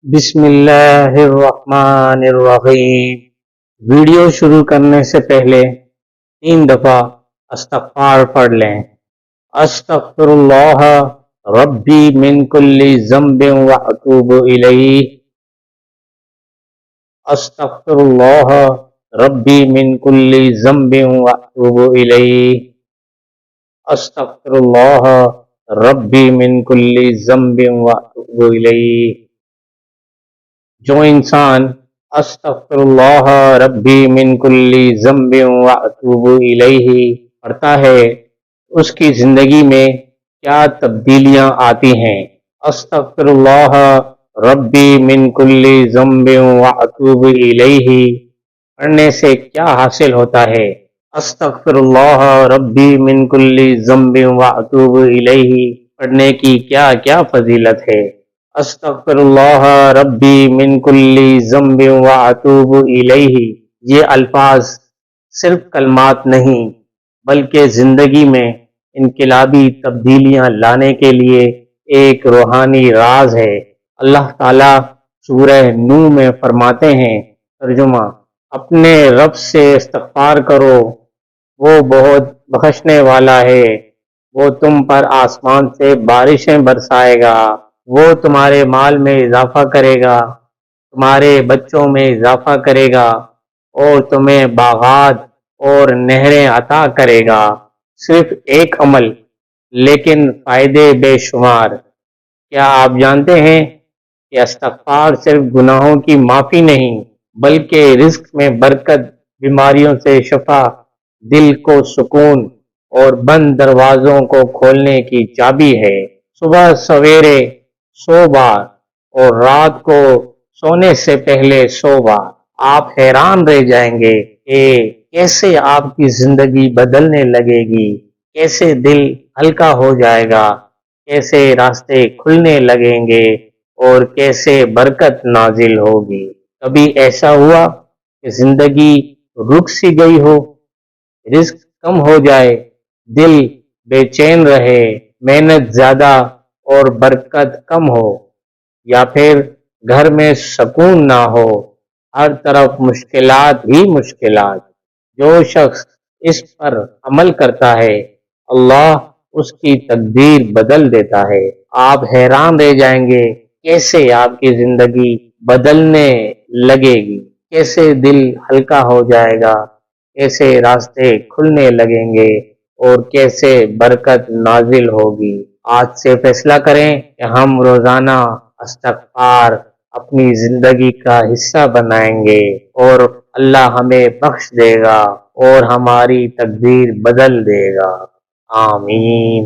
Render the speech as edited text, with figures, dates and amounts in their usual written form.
بسم اللہ الرحمن الرحیم۔ ویڈیو شروع کرنے سے پہلے 3 دفعہ استغفار پڑھ لیں۔ استغفر اللہ ربی من کل ذنب واتوب الیہ۔ استغفر اللہ ربی من کل ذنب واتوب الیہ۔ استغفر اللہ ربی من کل ذنب واتوب الیہ۔ جو انسان استغفر اللہ ربی من کل ذنب واتوب الیہ پڑھتا ہے اس کی زندگی میں کیا تبدیلیاں آتی ہیں۔ استغفر اللہ ربی من کل ذنب واتوب الیہ پڑھنے سے کیا حاصل ہوتا ہے۔ استغفر اللہ ربی من کل ذنب واتوب الیہ پڑھنے کی کیا کیا فضیلت ہے۔ استغفر اللہ ربی من کل ذنب واتوب الیہ یہ الفاظ صرف کلمات نہیں بلکہ زندگی میں انقلابی تبدیلیاں لانے کے لیے ایک روحانی راز ہے۔ اللہ تعالیٰ سورہ نوح میں فرماتے ہیں، ترجمہ: اپنے رب سے استغفار کرو، وہ بہت بخشنے والا ہے، وہ تم پر آسمان سے بارشیں برسائے گا، وہ تمہارے مال میں اضافہ کرے گا، تمہارے بچوں میں اضافہ کرے گا اور تمہیں باغات اور نہریں عطا کرے گا۔ صرف ایک عمل لیکن فائدے بے شمار۔ کیا آپ جانتے ہیں کہ استغفار صرف گناہوں کی معافی نہیں بلکہ رزق میں برکت، بیماریوں سے شفا، دل کو سکون اور بند دروازوں کو کھولنے کی چابی ہے۔ صبح سویرے 100 بار اور رات کو سونے سے پہلے 100 بار۔ آپ حیران رہ جائیں گے کہ کیسے آپ کی زندگی بدلنے لگے گی، کیسے دل ہلکا ہو جائے گا، کیسے راستے کھلنے لگیں گے اور کیسے برکت نازل ہوگی۔ کبھی ایسا ہوا کہ زندگی رک سی گئی ہو، رزق کم ہو جائے، دل بے چین رہے، محنت زیادہ اور برکت کم ہو، یا پھر گھر میں سکون نہ ہو، ہر طرف مشکلات ہی مشکلات؟ جو شخص اس پر عمل کرتا ہے اللہ اس کی تقدیر بدل دیتا ہے۔ آپ حیران رہ جائیں گے کیسے آپ کی زندگی بدلنے لگے گی، کیسے دل ہلکا ہو جائے گا، کیسے راستے کھلنے لگیں گے اور کیسے برکت نازل ہوگی۔ آج سے فیصلہ کریں کہ ہم روزانہ استغفار اپنی زندگی کا حصہ بنائیں گے اور اللہ ہمیں بخش دے گا اور ہماری تقدیر بدل دے گا۔ آمین۔